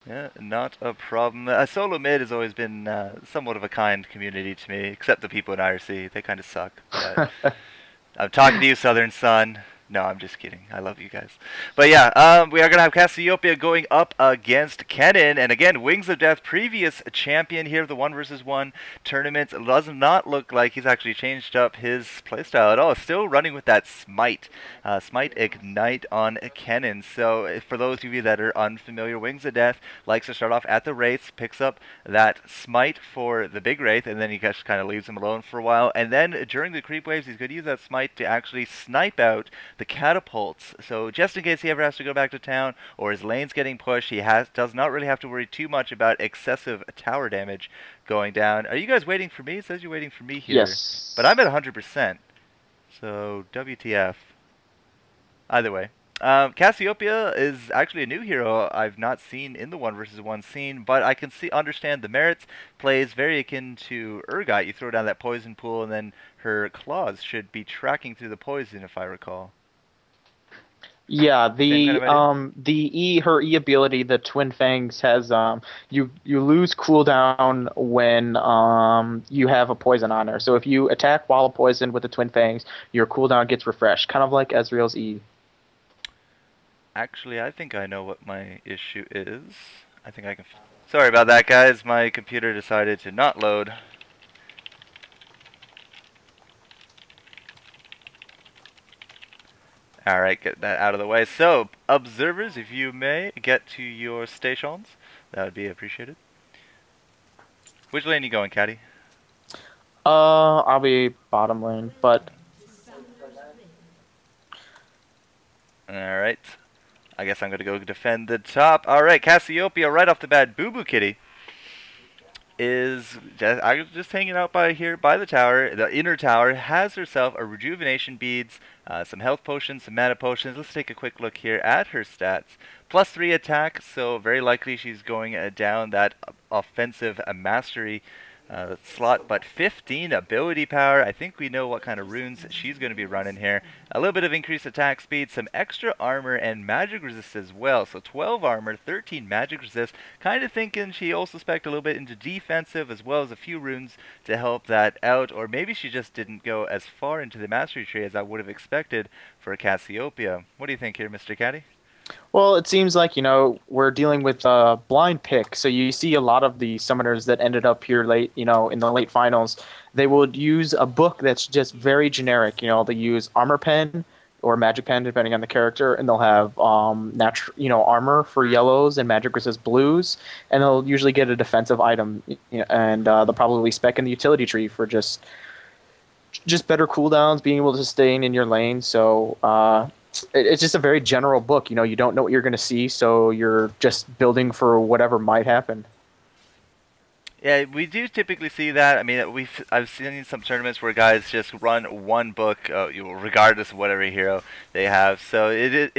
Yeah, not a problem. SoloMid has always been somewhat of a kind community to me, except the people in IRC. They kind of suck, but I'm talking to you, Southern Sun. No, I'm just kidding. I love you guys. But yeah, we are going to have Cassiopeia going up against Kennen. And again, Wings of Death, previous champion here of the 1 vs. 1 tournament. Does not look like he's actually changed up his playstyle at all. Still running with that Smite. Smite Ignite on Kennen. So for those of you that are unfamiliar, Wings of Death likes to start off at the Wraiths, picks up that Smite for the big Wraith, and then he just kind of leaves him alone for a while. And then during the creep waves, he's going to use that Smite to actually snipe out the catapults. So just in case he ever has to go back to town or his lane's getting pushed, he does not really have to worry too much about excessive tower damage going down. Are you guys waiting for me? It says you're waiting for me here. Yes. But I'm at 100%. So WTF. Either way. Cassiopeia is actually a new hero I've not seen in the 1 vs. 1 scene, but I can understand the merits. Plays very akin to Urgot. You throw down that poison pool, and then her claws should be tracking through the poison, if I recall. Yeah, Same kind of idea? her E ability, the Twin Fangs, has you lose cooldown when you have a poison on her. So if you attack while a poison with the Twin Fangs, your cooldown gets refreshed, kind of like Ezreal's E. Actually, I think I know what my issue is. I think I can... Sorry about that, guys. My computer decided to not load. Alright, get that out of the way. So, observers, if you may, get to your stations. That would be appreciated. Which lane are you going, Caddy? I'll be bottom lane, but... Alright. I guess I'm going to go defend the top. Alright, Cassiopeia right off the bat. BubuKitty is just hanging out by here by the tower. The inner tower has herself a rejuvenation beads, some health potions, some mana potions. Let's take a quick look here at her stats. +3 attack, so very likely she's going down that offensive mastery slot, but 15 ability power. I think we know what kind of runes she's going to be running here. A little bit of increased attack speed, some extra armor, and magic resist as well. So 12 armor, 13 magic resist. Kind of thinking she also spec'd a little bit into defensive as well as a few runes to help that out. Or maybe she just didn't go as far into the mastery tree as I would have expected for Cassiopeia. What do you think here, Mr. Caddy? Well, it seems like, we're dealing with a blind pick. So you see a lot of the summoners that ended up here late, in the late finals. They would use a book that's just very generic. They use armor pen or magic pen, depending on the character, and they'll have armor for yellows and magic resist blues, and they'll usually get a defensive item, and they'll probably spec in the utility tree for just better cooldowns, being able to sustain in your lane. So it's just a very general book. You don't know what you're going to see, so you're just building for whatever might happen. Yeah, we do typically see that. I mean, I've seen some tournaments where guys just run one book, regardless of whatever hero they have. So it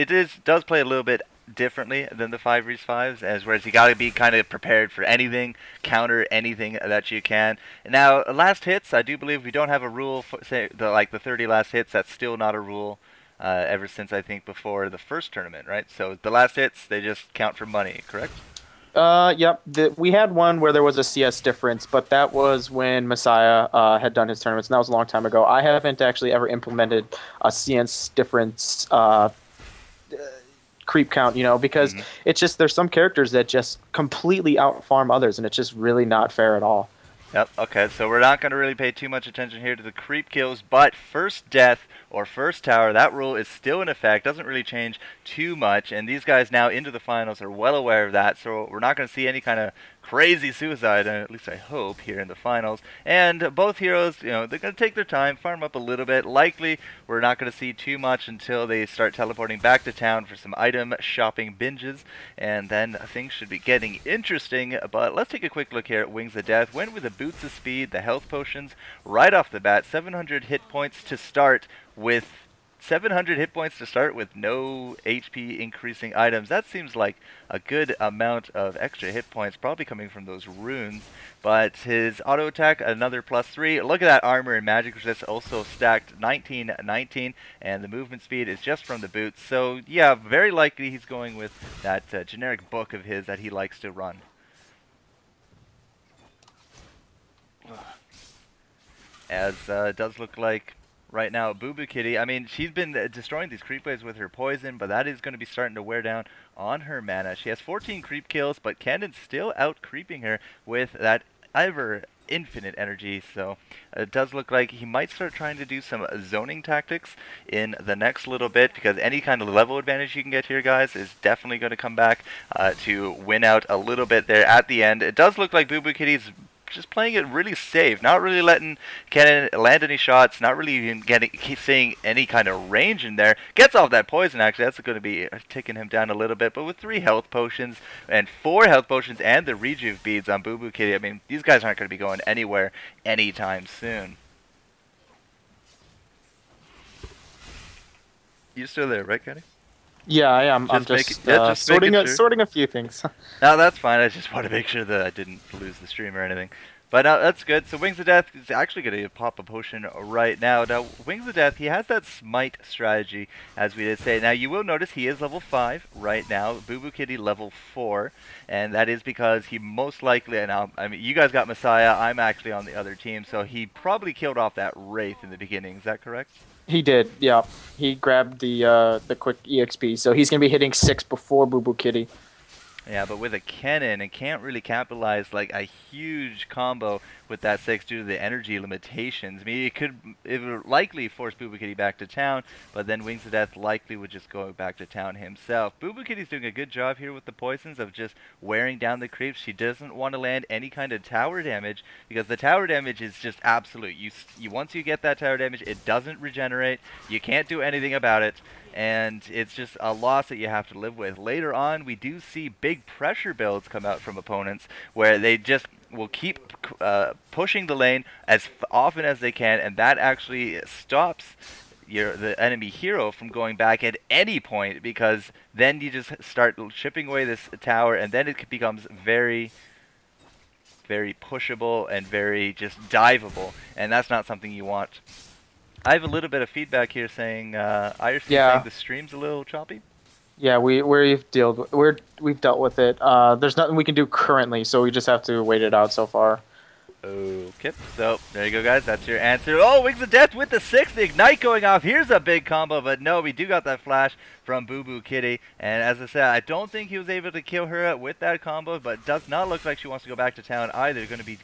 does play a little bit differently than the 5v5s, whereas you got to be kind of prepared for anything, counter anything that you can. Now, last hits, I do believe we don't have a rule for, say, the 30 last hits. That's still not a rule. Ever since I think before the first tournament, right? So the last hits, they just count for money, correct? Yep. We had one where there was a CS difference, but that was when Messiah had done his tournaments, and that was a long time ago. I haven't actually ever implemented a CS difference creep count, because it's just there's some characters that just completely outfarm others, and it's just really not fair at all. Yep, okay, so we're not going to really pay too much attention here to the creep kills, but first death or first tower, that rule is still in effect, doesn't really change too much, and these guys now into the finals are well aware of that, so we're not going to see any kind of crazy suicide, at least I hope, here in the finals. And both heroes, they're going to take their time, farm up a little bit. Likely, we're not going to see too much until they start teleporting back to town for some item shopping binges, and then things should be getting interesting. But let's take a quick look here at Wings of Death. Went with the boots of speed, the health potions, right off the bat, 700 hit points to start with 700 hit points to start with no HP increasing items. That seems like a good amount of extra hit points, probably coming from those runes. But his auto attack, another +3. Look at that armor and magic resist, also stacked 19-19, and the movement speed is just from the boots. So yeah, very likely he's going with that generic book of his that he likes to run. As it does look like right now BubuKitty, I mean, she's been destroying these creep waves with her poison, but that is going to be starting to wear down on her mana. She has 14 creep kills, but Cannon's still out creeping her with that ever infinite energy. So it does look like he might start trying to do some zoning tactics in the next little bit, because any kind of level advantage you can get here, guys, is definitely going to come back to win out a little bit there at the end. It does look like BubuKitty's just playing it really safe, not really letting Cannon land any shots, not really even seeing any kind of range in there. Gets off that poison, actually. That's going to be ticking him down a little bit, but with 3 health potions and 4 health potions and the rejuve beads on BubuKitty, I mean, these guys aren't going to be going anywhere anytime soon. You still there, right, Caddy? Yeah, I am. I'm just sorting a few things. No, that's fine. I just want to make sure that I didn't lose the stream or anything. But that's good. So Wings of Death is actually going to pop a potion right now. Now, Wings of Death, he has that smite strategy, as we did say. Now, you will notice he is level 5 right now. BubuKitty level 4. And that is because he most likely, and I mean, you guys got Messiah. I'm actually on the other team. So he probably killed off that Wraith in the beginning. Is that correct? He did, yeah. He grabbed the quick EXP, so he's gonna be hitting 6 before BubuKitty. Yeah, but with a cannon, it can't really capitalize like a huge combo with that 6 due to the energy limitations. I mean, it would likely force BubuKitty back to town, but then Wings of Death likely would just go back to town himself. BubuKitty's doing a good job here with the poisons of just wearing down the creeps. She doesn't want to land any kind of tower damage, because the tower damage is just absolute. Once you get that tower damage, it doesn't regenerate. You can't do anything about it. And it's just a loss that you have to live with. Later on, we do see big pressure builds come out from opponents where they just will keep pushing the lane as often as they can, and that actually stops the enemy hero from going back at any point, because then you just start chipping away this tower, and then it becomes very, very pushable and very just diveable, and that's not something you want. I have a little bit of feedback here saying saying the stream's a little choppy. Yeah, we've dealt with it. There's nothing we can do currently, so we just have to wait it out so far. Okay, so there you go, guys. That's your answer. Oh, Wings of Death with the 6th, the Ignite going off. Here's a big combo, but no, we do got that flash from BubuKitty. And as I said, I don't think he was able to kill her with that combo, but it does not look like she wants to go back to town either. Going to be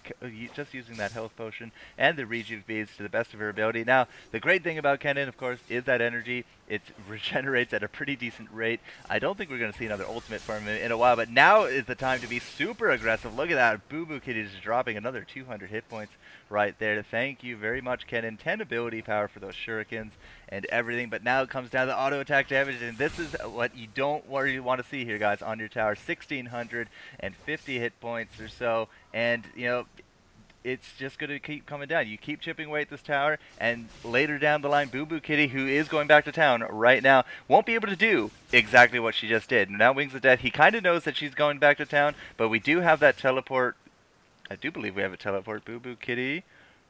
just using that health potion and the rejuve beads to the best of her ability. Now, the great thing about Kennen, of course, is that energy. It regenerates at a pretty decent rate. I don't think we're going to see another ultimate from him in a while, but now is the time to be super aggressive. Look at that. BubuKitty is dropping another 200 hit points right there. Thank you very much, Kennen. 10 ability power for those shurikens and everything, but now it comes down to auto attack damage, and this is what you don't really want to see here, guys, on your tower. 1,650 hit points or so, and, you know, it's just going to keep coming down. You keep chipping away at this tower, and later down the line, BubuKitty, who is going back to town right now, won't be able to do exactly what she just did. Now, Wings of Death, he kind of knows that she's going back to town, but we do have that teleport. I do believe we have a teleport, BubuKitty.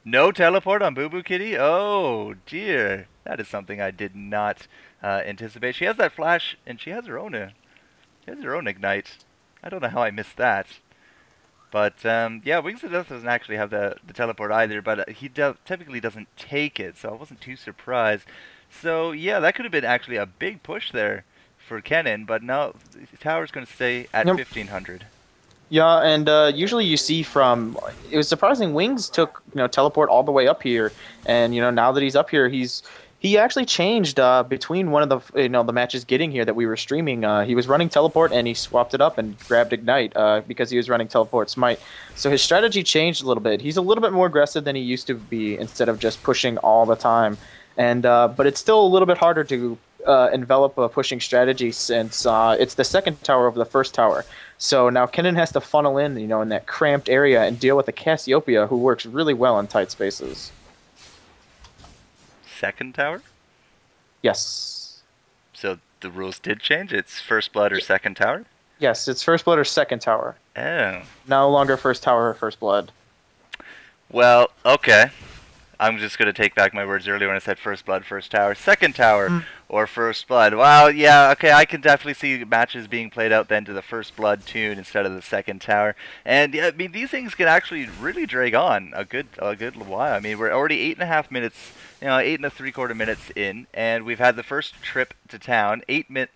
No teleport on BubuKitty? Oh, dear. That is something I did not anticipate. She has that flash, and she has her own Ignite. I don't know how I missed that. But, yeah, Wings of Death doesn't actually have the teleport either, but he typically doesn't take it, so I wasn't too surprised. So, yeah, that could have been actually a big push there for Kennen, but no, the tower's going to stay at 1,500. Yeah, and usually you see from, it was surprising, Wings took, teleport all the way up here, and, now that he's up here, he actually changed between one of the the matches getting here that we were streaming. He was running teleport and he swapped it up and grabbed Ignite because he was running teleport smite. So his strategy changed a little bit. He's a little bit more aggressive than he used to be instead of just pushing all the time. And but it's still a little bit harder to envelop a pushing strategy since it's the second tower over the first tower. So now Kennen has to funnel in, in that cramped area and deal with the Cassiopeia, who works really well in tight spaces. Second tower? Yes. So the rules did change. It's first blood or second tower. Yes, it's first blood or second tower. Oh. No longer first tower or first blood. Well, okay. I'm just going to take back my words earlier when I said first blood, first tower, second tower, or first blood. Well, yeah, okay, I can definitely see matches being played out then to the first blood tune instead of the second tower. And yeah, I mean, these things can actually really drag on a good while. I mean, we're already 8.5 minutes, 8 3/4 minutes in, and we've had the first trip to town,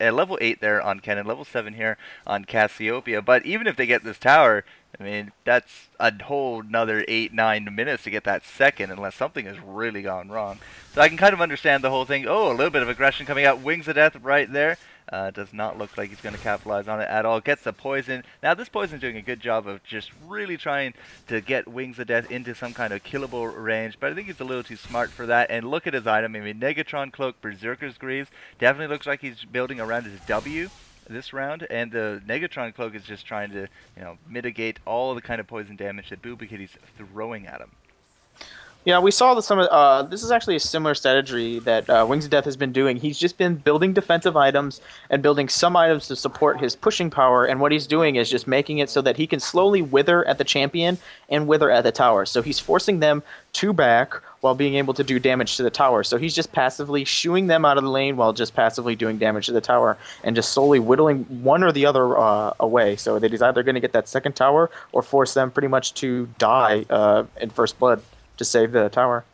level 8 there on Ken and level 7 here on Cassiopeia. But even if they get this tower, I mean, that's a whole another 8-9 minutes to get that second, unless something has really gone wrong. So I can kind of understand the whole thing. Oh, a little bit of aggression coming out. Wings of Death right there. Does not look like he's going to capitalize on it at all. Gets the poison. Now, this poison's doing a good job of just really trying to get Wings of Death into some kind of killable range, but I think he's a little too smart for that. And look at his item. I mean, Negatron Cloak, Berserker's Greaves. Definitely looks like he's building around his W this round, and the Negatron Cloak is just trying to, mitigate all the kind of poison damage that BubuKitty's throwing at him. Yeah, we saw this is actually a similar strategy that Wings of Death has been doing. He's just been building defensive items and building some items to support his pushing power, and what he's doing is just making it so that he can slowly wither at the champion and wither at the tower. So he's forcing them to back while being able to do damage to the tower. So he's just passively shooing them out of the lane while just passively doing damage to the tower and just slowly whittling one or the other away, so that he's either going to get that second tower or force them pretty much to die in first blood to save the tower.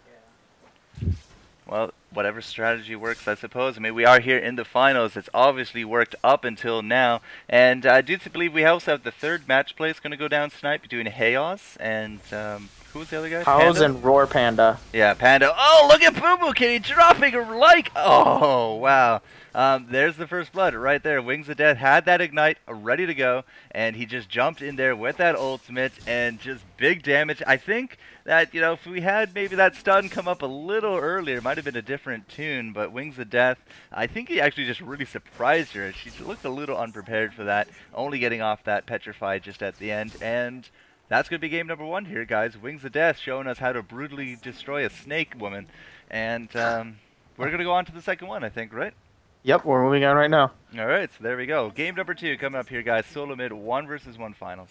Well, whatever strategy works, I suppose. I mean, we are here in the finals. It's obviously worked up until now. And I do believe we also have the third match play. It's going to go down tonight between Hayos and... who was the other guy? Haos and Roar Panda. Yeah, Panda. Oh, look at BubuKitty dropping a like. Oh, wow. There's the first blood right there. Wings of Death had that ignite ready to go, and he just jumped in there with that ultimate and just big damage. I think that, if we had maybe that stun come up a little earlier, it might have been a different tune, but Wings of Death, I think he actually just really surprised her. She looked a little unprepared for that, only getting off that petrified just at the end, and... that's going to be game number 1 here, guys. Wings of Death showing us how to brutally destroy a snake woman. And we're going to go on to the second one, I think, right? Yep, we're moving on right now. All right, so there we go. Game number 2 coming up here, guys. SoloMid 1 versus 1 finals.